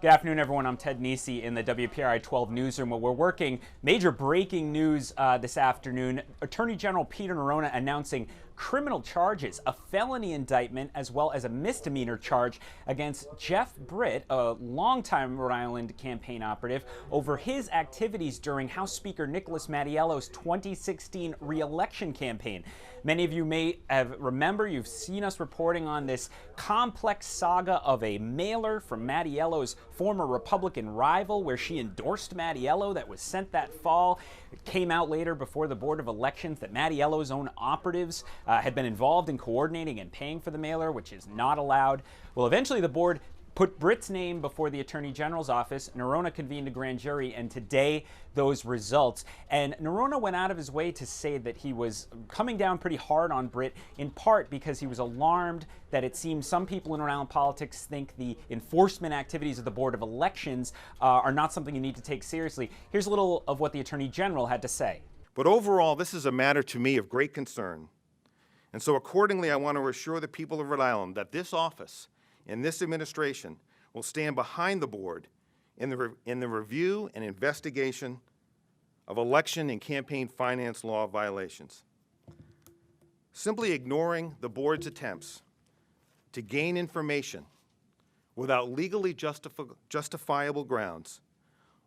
Good afternoon, everyone. I'm Ted Nesi in the WPRI 12 newsroom where we're working major breaking news this afternoon. Attorney General Peter Neronha announcing criminal charges, a felony indictment, as well as a misdemeanor charge against Jeff Britt, a longtime Rhode Island campaign operative, over his activities during House Speaker Nicholas Mattiello's 2016 re-election campaign. Many of you may remember, you've seen us reporting on this complex saga of a mailer from Mattiello's former Republican rival where she endorsed Mattiello that was sent that fall. It came out later before the Board of Elections that Mattiello's own operatives had been involved in coordinating and paying for the mailer, which is not allowed. Well, eventually the board put Britt's name before the Attorney General's office. Neronha convened a grand jury, and today those results. And Neronha went out of his way to say that he was coming down pretty hard on Britt, in part because he was alarmed that it seems some people in Rhode Island politics think the enforcement activities of the Board of Elections are not something you need to take seriously. Here's a little of what the Attorney General had to say. But overall, this is a matter to me of great concern. And so accordingly, I want to assure the people of Rhode Island that this office and this administration will stand behind the board in the review and investigation of election and campaign finance law violations. Simply ignoring the board's attempts to gain information without legally justifiable grounds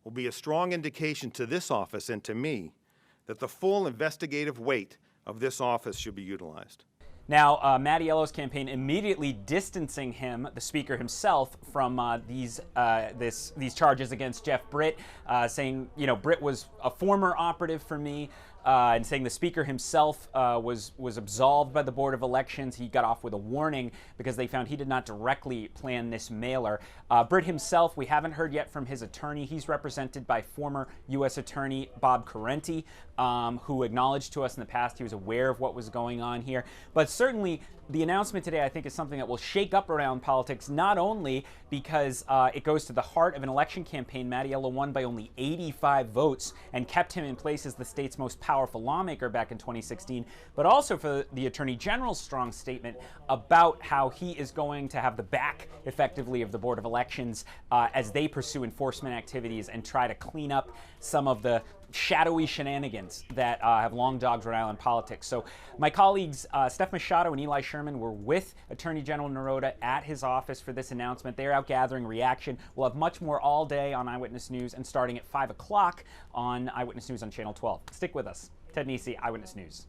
will be a strong indication to this office and to me that the full investigative weight of this office should be utilized. Now, Mattiello's campaign immediately distancing him, the speaker himself, from these charges against Jeff Britt, saying, you know, Britt was a former operative for me, and saying the speaker himself was absolved by the Board of Elections. He got off with a warning because they found he did not directly plan this mailer. Britt himself, we haven't heard yet from his attorney. He's represented by former U.S. Attorney Bob Correnti, who acknowledged to us in the past he was aware of what was going on here. But certainly, the announcement today, I think, is something that will shake up around politics, not only because it goes to the heart of an election campaign. Mattiello won by only 85 votes and kept him in place as the state's most powerful lawmaker back in 2016, but also for the Attorney General's strong statement about how he is going to have the back, effectively, of the Board of Elections as they pursue enforcement activities and try to clean up some of the shadowy shenanigans that have long dogged Rhode Island politics. So my colleagues Steph Machado and Eli Sherman were with Attorney General Neronha at his office for this announcement. They're out gathering reaction. We'll have much more all day on Eyewitness News and starting at 5 o'clock on Eyewitness News on Channel 12. Stick with us. Ted Nesi, Eyewitness News.